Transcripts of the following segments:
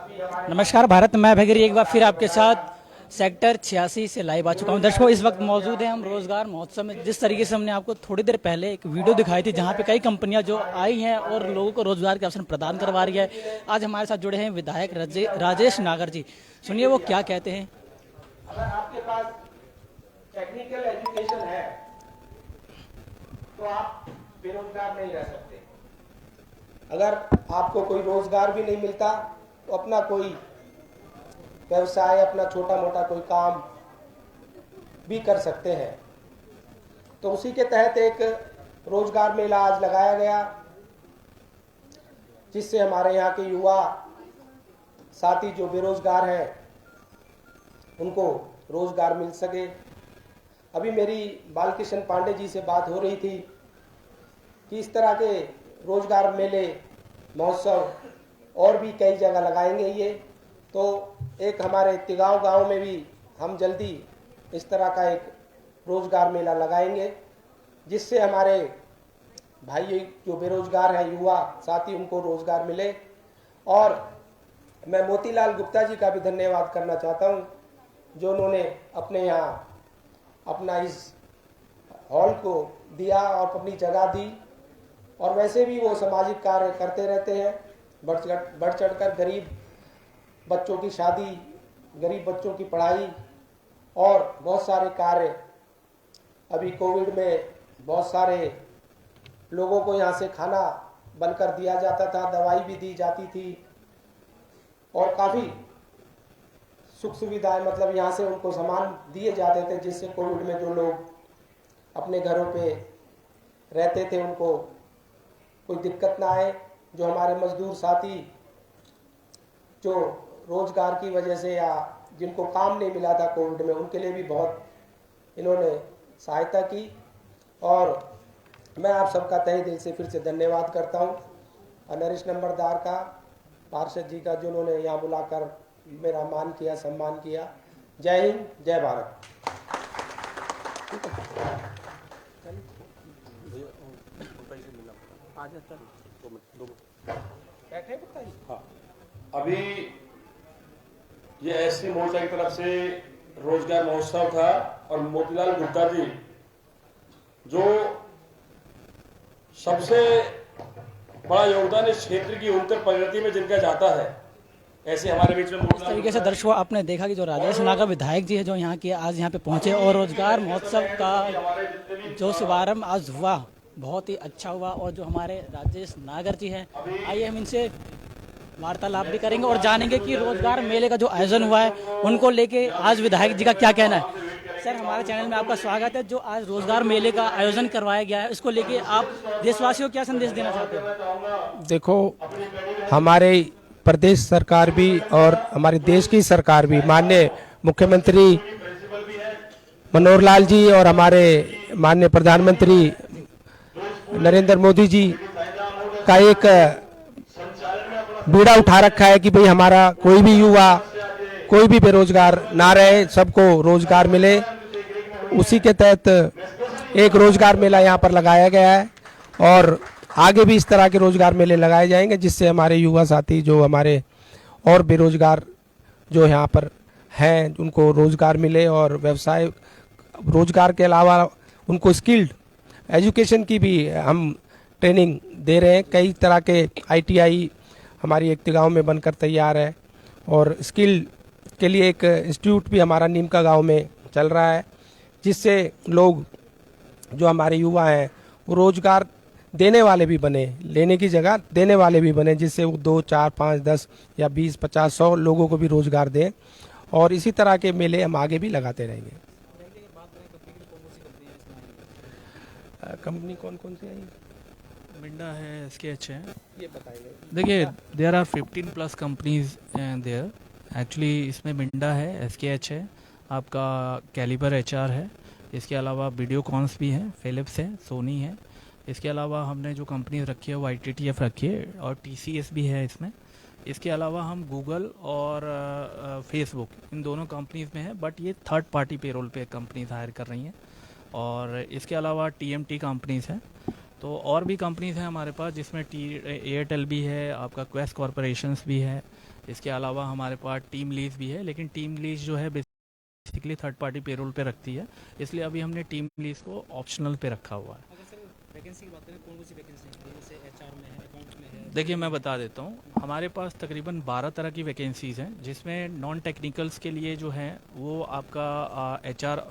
नमस्कार भारत, मैं भगीरी एक बार फिर आपके साथ सेक्टर 86 से लाइव आ चुका हूं। दर्शकों, इस वक्त मौजूद हैं हम रोजगार महोत्सव में। जिस तरीके से हमने आपको थोड़ी देर पहले एक वीडियो दिखाई थी जहां पे कई कंपनियां जो आई हैं और लोगों को रोजगार के अवसर प्रदान करवा रही है। आज हमारे साथ जुड़े हैं विधायक राजेश नागर जी। सुनिए वो क्या कहते हैं। अगर आपके पास टेक्निकल एजुकेशन है तो आप बेरोजगार नहीं रह सकते। अगर आपको कोई रोजगार भी नहीं मिलता तो अपना कोई व्यवसाय, अपना छोटा मोटा कोई काम भी कर सकते हैं। तो उसी के तहत एक रोजगार मेला आज लगाया गया, जिससे हमारे यहाँ के युवा साथी जो बेरोजगार हैं उनको रोजगार मिल सके। अभी मेरी बालकृष्ण पांडे जी से बात हो रही थी कि इस तरह के रोजगार मेले, महोत्सव और भी कई जगह लगाएंगे ये। तो एक हमारे तिगांव गांव में भी हम जल्दी इस तरह का एक रोजगार मेला लगाएंगे, जिससे हमारे भाई जो बेरोजगार हैं युवा साथी उनको रोजगार मिले। और मैं मोतीलाल गुप्ता जी का भी धन्यवाद करना चाहता हूं, जो उन्होंने अपने यहाँ अपना इस हॉल को दिया और अपनी जगह दी। और वैसे भी वो सामाजिक कार्य करते रहते हैं, बढ़ चढ़कर गरीब बच्चों की शादी, गरीब बच्चों की पढ़ाई और बहुत सारे कार्य। अभी कोविड में बहुत सारे लोगों को यहाँ से खाना बनकर दिया जाता था, दवाई भी दी जाती थी और काफ़ी सुख सुविधाएं, मतलब यहाँ से उनको सामान दिए जाते थे, जिससे कोविड में जो लोग अपने घरों पे रहते थे उनको कोई दिक्कत ना आए। जो हमारे मजदूर साथी जो रोजगार की वजह से या जिनको काम नहीं मिला था कोविड में, उनके लिए भी बहुत इन्होंने सहायता की। और मैं आप सबका तहे दिल से फिर से धन्यवाद करता हूँ। नरेश नंबरदार का, पार्षद जी का, जो उन्होंने यहाँ बुलाकर मेरा मान किया, सम्मान किया। जय हिंद, जय भारत। हाँ, अभी ये एससी मोर्चा की तरफ से रोजगार महोत्सव था और मोतीलाल गुप्ता जी जो सबसे बड़ा योगदान इस क्षेत्र की उन्नत प्रगति में जिनका जाता है, ऐसे हमारे बीच में इस तरीके से दर्शकों आपने देखा कि जो राजेश नागर विधायक जी है जो यहाँ के आज यहाँ पे पहुंचे और रोजगार महोत्सव का जो शुभारंभ आज हुआ बहुत ही अच्छा हुआ। और जो हमारे राजेश नागर जी हैं, आइए हम इनसे वार्तालाप भी करेंगे और जानेंगे कि रोजगार मेले का जो आयोजन हुआ है उनको लेके आज विधायक जी का क्या कहना है। सर, हमारे चैनल में आपका स्वागत है। जो आज रोजगार मेले का आयोजन करवाया गया है, इसको लेके आप देशवासियों को क्या संदेश देना चाहते हैं? देखो, हमारे प्रदेश सरकार भी और हमारे देश की सरकार भी, माननीय मुख्यमंत्री मनोहर लाल जी और हमारे माननीय प्रधानमंत्री नरेंद्र मोदी जी का एक बीड़ा उठा रखा है कि भाई हमारा कोई भी युवा, कोई भी बेरोजगार ना रहे, सबको रोजगार मिले। उसी के तहत एक रोजगार मेला यहाँ पर लगाया गया है और आगे भी इस तरह के रोजगार मेले लगाए जाएंगे, जिससे हमारे युवा साथी जो हमारे और बेरोजगार जो यहाँ पर हैं उनको रोजगार मिले और व्यवसाय, रोजगार के अलावा उनको स्किल्ड एजुकेशन की भी हम ट्रेनिंग दे रहे हैं। कई तरह के ITI हमारी एक गांव में बनकर तैयार है और स्किल के लिए एक इंस्टीट्यूट भी हमारा नीमका गांव में चल रहा है, जिससे लोग जो हमारे युवा हैं वो रोजगार देने वाले भी बने, लेने की जगह देने वाले भी बने, जिससे वो 2, 4, 5, 10 या 20, 50, 100 लोगों को भी रोजगार दें। और इसी तरह के मेले हम आगे भी लगाते रहेंगे। कंपनी कौन कौन सी आई? मिंडा है, SKH है। ये बताइए। देखिए, there are 15+ companies there. Actually इसमें मिंडा है, SKH है, आपका कैलिबर HR है, इसके अलावा वीडियोकॉन्स भी है, फिलिप्स है, सोनी है। इसके अलावा हमने जो कंपनीज रखी है वो ITTF रखी है और TCS भी है इसमें। इसके अलावा हम गूगल और फेसबुक, इन दोनों कंपनीज में है, बट ये थर्ड पार्टी पेरोल पे कंपनीज हायर कर रही हैं। और इसके अलावा TMT कंपनीज हैं। तो और भी कंपनीज हैं हमारे पास, जिसमें एयरटेल भी है, आपका क्वेस्ट कॉरपोरेशंस भी है, इसके अलावा हमारे पास टीम लीज भी है, लेकिन टीम लीज जो है बेसिकली थर्ड पार्टी पेरोल पे रखती है, इसलिए अभी हमने टीम लीज को ऑप्शनल पे रखा हुआ है। अगर सर वैकेंसी की बात करें, कौन कौन सी वैकेंसी है, जैसे एचआर में है, अकाउंट में है? देखिए मैं बता देता हूँ, हमारे पास तकरीबन 12 तरह की वैकेंसीज़ हैं, जिसमें नॉन टेक्निकल्स के लिए जो है वो आपका एचआर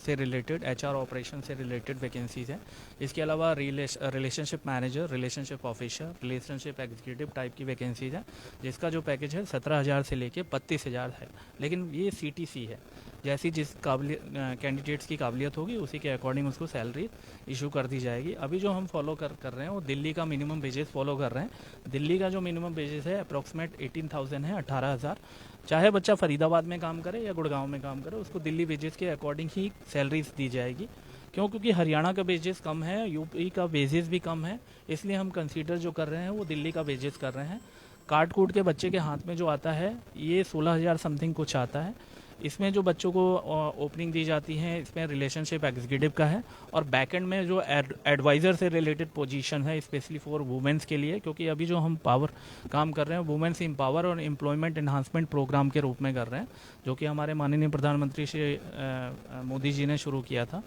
से रिलेटेड, एचआर ऑपरेशन से रिलेटेड वैकेंसीज़ हैं। इसके अलावा relationship manager, relationship officer, relationship executive type की वैकेंसीज़ हैं, जिसका जो पैकेज है 17,000 से लेके 32,000 है। लेकिन ये CTC है, जैसी जिस कैंडिडेट्स की काबिलियत होगी उसी के अकॉर्डिंग उसको सैलरी इशू कर दी जाएगी। अभी जो हम फॉलो कर रहे हैं वो दिल्ली का मिनिमम वेजेस फॉलो कर रहे हैं। दिल्ली का जो मिनिमम वेजेस है अप्रॉक्सीमेट 18,000 है, 18,000। चाहे बच्चा फरीदाबाद में काम करे या गुड़गांव में काम करे, उसको दिल्ली वेजेस के अकॉर्डिंग ही सैलरीज दी जाएगी। क्योंकि हरियाणा का वेजेस कम है, यूपी का वेजेस भी कम है, इसलिए हम कंसीडर जो कर रहे हैं वो दिल्ली का वेजेस कर रहे हैं। कार्ड कूड के बच्चे के हाथ में जो आता है ये 16,000 समथिंग कुछ आता है। इसमें जो बच्चों को ओपनिंग दी जाती है, इसमें रिलेशनशिप एग्जीक्यूटिव का है, और बैकएंड में जो एडवाइज़र से रिलेटेड पोजीशन है स्पेशली फॉर वुमेंस के लिए, क्योंकि अभी जो हम पावर काम कर रहे हैं वुमेंस एम्पावर और एम्प्लॉयमेंट एनहांसमेंट प्रोग्राम के रूप में कर रहे हैं, जो कि हमारे माननीय प्रधानमंत्री श्री मोदी जी ने शुरू किया था।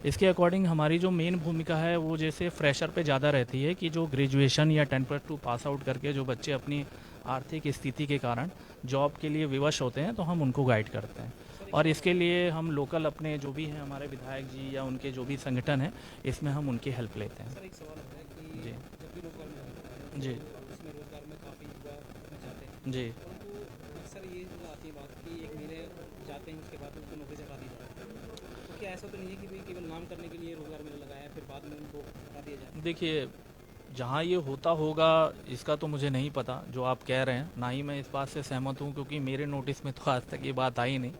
इसके अकॉर्डिंग हमारी जो मेन भूमिका है वो जैसे फ्रेशर पे ज़्यादा रहती है कि जो ग्रेजुएशन या 10+2 पास आउट करके जो बच्चे अपनी आर्थिक स्थिति के कारण जॉब के लिए विवश होते हैं, तो हम उनको गाइड करते हैं। और इसके लिए हम लोकल अपने जो भी हैं हमारे विधायक जी या उनके जो भी संगठन हैं, इसमें हम उनकी हेल्प लेते हैं। सर एक सवाल है कि जी जब भी रोजगार में होता है जी तो उसमें रोजगार में काफ़ी युवा अपना जाते हैं, जी परंतु अक्सर ये जो आती है बात कि एक महीने जाते हैं उसके बाद उनको नौकरी से हटा दी जाती है, तो क्या ऐसा तो नहीं है कि भाई केवल नाम करने के लिए रोजगार मेला लगाया फिर बाद में उनको हटा दिया जाए? देखिए, जहाँ ये होता होगा इसका तो मुझे नहीं पता जो आप कह रहे हैं, ना ही मैं इस बात से सहमत हूँ, क्योंकि मेरे नोटिस में तो आज तक ये बात आई नहीं।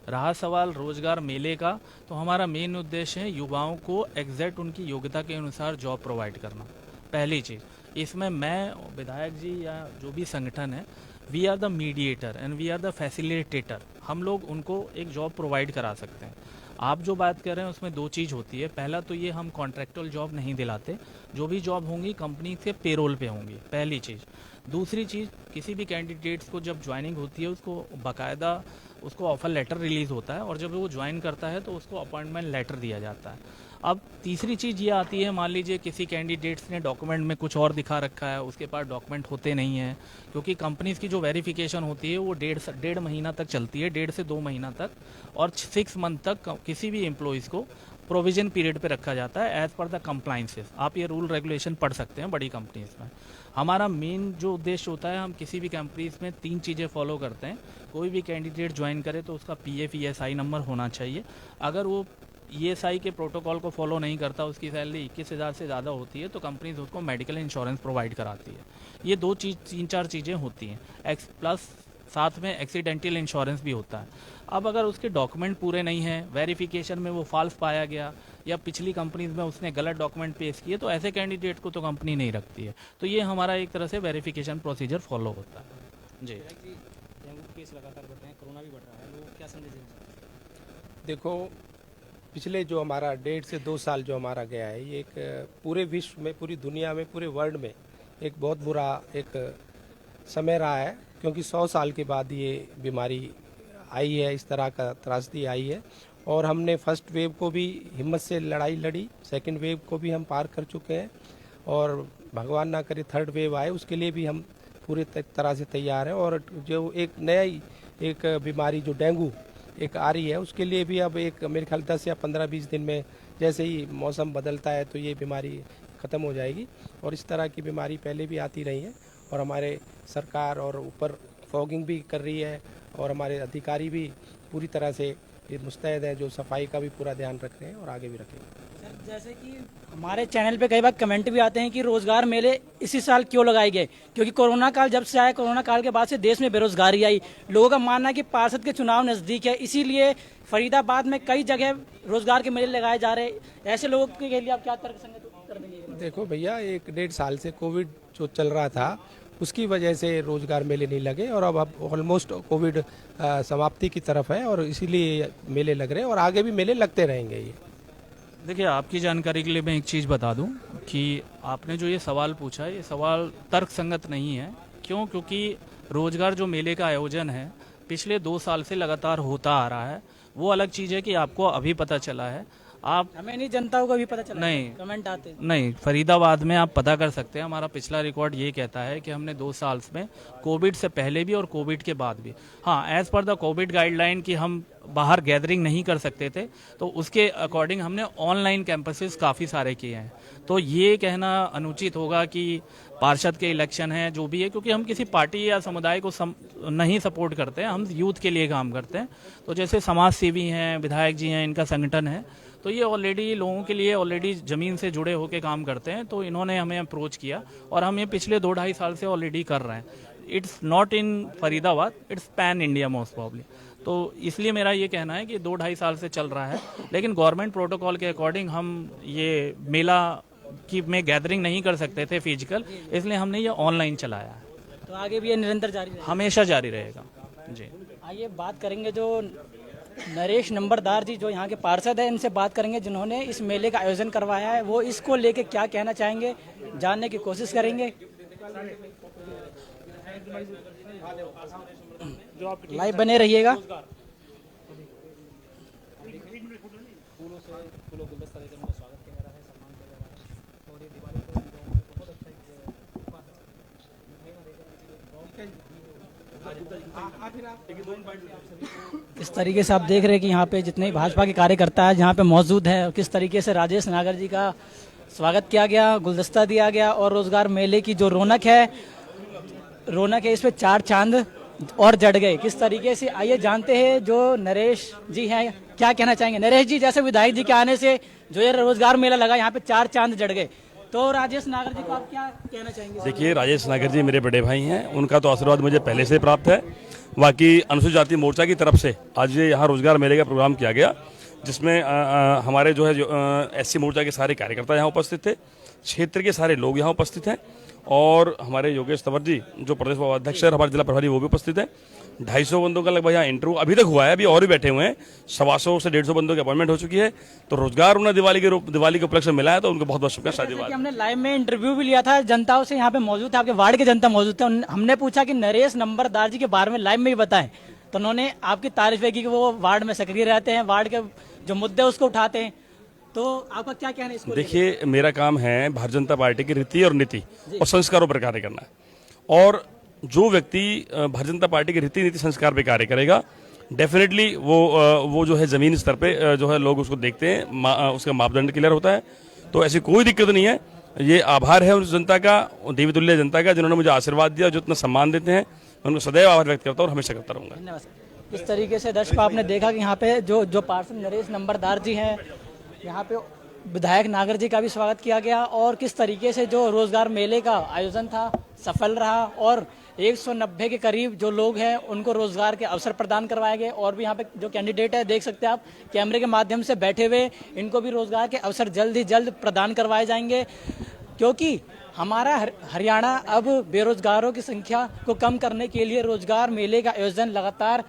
रहा सवाल रोजगार मेले का, तो हमारा मेन उद्देश्य है युवाओं को एग्जैक्ट उनकी योग्यता के अनुसार जॉब प्रोवाइड करना। पहली चीज़, इसमें मैं विधायक जी या जो भी संगठन है, we are the mediator and we are the facilitator. हम लोग उनको एक जॉब प्रोवाइड करा सकते हैं। आप जो बात कर रहे हैं उसमें दो चीज़ होती है। पहला तो ये हम कॉन्ट्रैक्चुअल जॉब नहीं दिलाते, जो भी जॉब होंगी कंपनी के पेरोल पे होंगी, पहली चीज़। दूसरी चीज़, किसी भी कैंडिडेट्स को जब ज्वाइनिंग होती है उसको बाकायदा उसको ऑफर लेटर रिलीज़ होता है, और जब वो ज्वाइन करता है तो उसको अपॉइंटमेंट लेटर दिया जाता है। अब तीसरी चीज़ ये आती है, मान लीजिए किसी कैंडिडेट्स ने डॉक्यूमेंट में कुछ और दिखा रखा है, उसके पास डॉक्यूमेंट होते नहीं हैं, क्योंकि कंपनीज़ की जो वेरिफिकेशन होती है वो डेढ़ महीना तक चलती है, 1.5 से 2 महीना तक, और 6 मंथ तक किसी भी एम्प्लॉयज़ को प्रोविजन पीरियड पे रखा जाता है एज पर द कंप्लाइंसेस। आप ये रूल रेगुलेशन पढ़ सकते हैं बड़ी कंपनीज में। हमारा मेन जो उद्देश्य होता है, हम किसी भी कंपनीज में 3 चीज़ें फॉलो करते हैं। कोई भी कैंडिडेट ज्वाइन करे तो उसका PF ESI नंबर होना चाहिए। अगर वो ESI के प्रोटोकॉल को फॉलो नहीं करता, उसकी सैलरी 21,000 से ज़्यादा होती है, तो कंपनीज उसको मेडिकल इंश्योरेंस प्रोवाइड कराती है। ये 3-4 चीज़ें होती हैं, प्लस साथ में एक्सीडेंटल इंश्योरेंस भी होता है। अब अगर उसके डॉक्यूमेंट पूरे नहीं हैं, वेरिफिकेशन में वो फॉल्स पाया गया, या पिछली कंपनीज में उसने गलत डॉक्यूमेंट पेश किए, तो ऐसे कैंडिडेट को तो कंपनी नहीं रखती है। तो ये हमारा एक तरह से वेरिफिकेशन प्रोसीजर फॉलो होता है। जी डेंगू केस लगातार बढ़ रहे हैं, कोरोना भी बढ़ रहा है, लोग क्या संदेश देना चाहते हैं? देखो, पिछले जो हमारा 1.5 से 2 साल जो हमारा गया है, ये एक पूरे विश्व में, पूरी दुनिया में, पूरे वर्ल्ड में एक बहुत बुरा एक समय रहा है, क्योंकि 100 साल के बाद ये बीमारी आई है, इस तरह का त्रासदी आई है। और हमने फर्स्ट वेव को भी हिम्मत से लड़ाई लड़ी, सेकंड वेव को भी हम पार कर चुके हैं, और भगवान ना करे थर्ड वेव आए, उसके लिए भी हम पूरी तरह से तैयार हैं। और जो एक नया ही एक बीमारी जो डेंगू एक आ रही है, उसके लिए भी अब एक मेरे ख्याल 10 या 15-20 दिन में, जैसे ही मौसम बदलता है तो ये बीमारी ख़त्म हो जाएगी। और इस तरह की बीमारी पहले भी आती रही है, और हमारे सरकार और ऊपर फॉगिंग भी कर रही है, और हमारे अधिकारी भी पूरी तरह से मुस्तैद हैं, जो सफाई का भी पूरा ध्यान रख रहे हैं और आगे भी रखेंगे। सर, जैसे कि हमारे चैनल पे कई बार कमेंट भी आते हैं कि रोजगार मेले इसी साल क्यों लगाए गए, क्योंकि कोरोना काल जब से आया, कोरोना काल के बाद से देश में बेरोजगारी आई। लोगों का मानना है कि पार्षद के चुनाव नजदीक है, इसीलिए फरीदाबाद में कई जगह रोजगार के मेले लगाए जा रहे हैं। ऐसे लोगों के लिए आप क्या तर्क संगत कर देंगे? देखो भैया, 1-1.5 साल से कोविड जो चल रहा था, उसकी वजह से रोजगार मेले नहीं लगे, और अब ऑलमोस्ट कोविड समाप्ति की तरफ है, और इसीलिए मेले लग रहे हैं, और आगे भी मेले लगते रहेंगे। ये देखिए, आपकी जानकारी के लिए मैं एक चीज़ बता दूं कि आपने जो ये सवाल पूछा है, ये सवाल तर्क संगत नहीं है। क्यों? क्योंकि रोजगार जो मेले का आयोजन है पिछले 2 साल से लगातार होता आ रहा है। वो अलग चीज़ है कि आपको अभी पता चला है, आप हमें नहीं, जनता को भी पता चला, नहीं कमेंट आते हैं। नहीं, फरीदाबाद में आप पता कर सकते हैं। हमारा पिछला रिकॉर्ड ये कहता है कि हमने 2 साल में कोविड से पहले भी और कोविड के बाद भी, हाँ as per the Covid guideline कि हम बाहर गैदरिंग नहीं कर सकते थे, तो उसके अकॉर्डिंग हमने ऑनलाइन कैंपसेस काफ़ी सारे किए हैं। तो ये कहना अनुचित होगा कि पार्षद के इलेक्शन है जो भी है, क्योंकि हम किसी पार्टी या समुदाय को नहीं सपोर्ट करते हैं, हम यूथ के लिए काम करते हैं। तो जैसे समाज सेवी हैं, विधायक जी हैं, इनका संगठन है, तो ये ऑलरेडी लोगों के लिए ऑलरेडी ज़मीन से जुड़े होकर काम करते हैं। तो इन्होंने हमें अप्रोच किया और हम ये पिछले 2-2.5 साल से ऑलरेडी कर रहे हैं। It's not in Faridabad, it's pan India most probably. तो इसलिए मेरा ये कहना है कि 2-2.5 साल से चल रहा है, लेकिन गवर्नमेंट प्रोटोकॉल के अकॉर्डिंग हम ये मेला की में गैदरिंग नहीं कर सकते थे फिजिकल, इसलिए हमने ये ऑनलाइन चलाया है। तो आगे भी ये निरंतर जारी रहेगा? हमेशा जारी रहेगा जी। आइए बात करेंगे जो नरेश नंबरदार जी जो यहाँ के पार्षद हैं, इनसे बात करेंगे जिन्होंने इस मेले का आयोजन करवाया है। वो इसको लेके क्या कहना चाहेंगे, जानने की कोशिश करेंगे। लाइव बने रहिएगा। इस तरीके से आप देख रहे हैं कि यहाँ पे जितने भाजपा के कार्यकर्ता है यहाँ पे मौजूद है, और किस तरीके से राजेश नागर जी का स्वागत किया गया, गुलदस्ता दिया गया, और रोजगार मेले की जो रौनक है इस पे 4 चांद और जड़ गए किस तरीके से। आइए जानते हैं जो नरेश जी हैं क्या कहना चाहेंगे। नरेश जी, जैसे विधायक जी के आने से जो ये रोजगार मेला लगा, यहाँ पे 4 चांद जड़ गए, तो राजेश नागर जी को आप क्या कहना चाहेंगे? देखिए, राजेश नागर जी मेरे बड़े भाई हैं, उनका तो आशीर्वाद मुझे पहले से प्राप्त है। बाकी अनुसूचित जाति मोर्चा की तरफ से आज ये यहाँ रोजगार मेले का प्रोग्राम किया गया, जिसमें हमारे जो है एससी मोर्चा के सारे कार्यकर्ता यहाँ उपस्थित थे, क्षेत्र के सारे लोग यहाँ उपस्थित हैं, और हमारे योगेश तंवर जी जो प्रदेश उपाध्यक्ष है, हमारे जिला प्रभारी, वो भी उपस्थित है। 250 बंदों का लगभग यहाँ इंटरव्यू अभी तक हुआ है, अभी और भी बैठे हुए हैं। 125 से 150 बंदों की अपॉइंटमेंट हो चुकी है। तो रोजगार उन्हें दिवाली के उपलक्ष्य में मिला है, तो उनको बहुत बहुत शुभकामनाएं। हमने लाइव में इंटरव्यू भी लिया था, जनताओं से यहाँ पे मौजूद थे, आपके वार्ड के जनता मौजूद थे। हमने पूछा कि नरेश नंबरदार जी के बारे में लाइव में ही बताएं, तो उन्होंने आपकी तारीफ की कि वो वार्ड में सक्रिय रहते हैं, वार्ड के जो मुद्दे उसको उठाते हैं। तो आपका क्या कहना है इसको? देखिए, मेरा काम है भारतीय जनता पार्टी की रीति और नीति और संस्कारों पर कार्य करना है, और जो व्यक्ति भारतीय जनता पार्टी की रीति नीति संस्कार पे कार्य करेगा, डेफिनेटली वो जो है जमीन स्तर पे जो है लोग उसको देखते हैं, उसका मापदंड क्लियर होता है। तो ऐसी कोई दिक्कत नहीं है। ये आभार है उस जनता का, देवी तुल्य जनता का, जिन्होंने मुझे आशीर्वाद दिया, जो इतना सम्मान देते हैं। मैं उनको सदैव आभार व्यक्त करता हूँ और हमेशा करता रहूंगा। धन्यवाद। इस तरीके से दर्शकों आपने देखा कि यहाँ पे जो पार्षद नरेश नंबरदार जी हैं, यहाँ पे विधायक नागर जी का भी स्वागत किया गया, और किस तरीके से जो रोजगार मेले का आयोजन था सफल रहा, और 190 के करीब जो लोग हैं उनको रोजगार के अवसर प्रदान करवाए गए। और भी यहाँ पे जो कैंडिडेट है देख सकते हैं आप कैमरे के माध्यम से बैठे हुए, इनको भी रोजगार के अवसर जल्द ही जल्द प्रदान करवाए जाएंगे, क्योंकि हमारा हरियाणा अब बेरोजगारों की संख्या को कम करने के लिए रोजगार मेले का आयोजन लगातार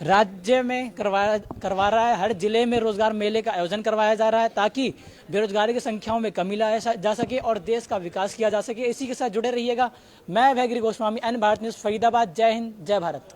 राज्य में करवा रहा है। हर जिले में रोजगार मेले का आयोजन करवाया जा रहा है, ताकि बेरोजगारी की संख्याओं में कमी लाया जा सके और देश का विकास किया जा सके। इसी के साथ जुड़े रहिएगा। मैं भैगिरी गोस्वामी, एन भारत न्यूज़, फरीदाबाद। जय हिंद, जय भारत।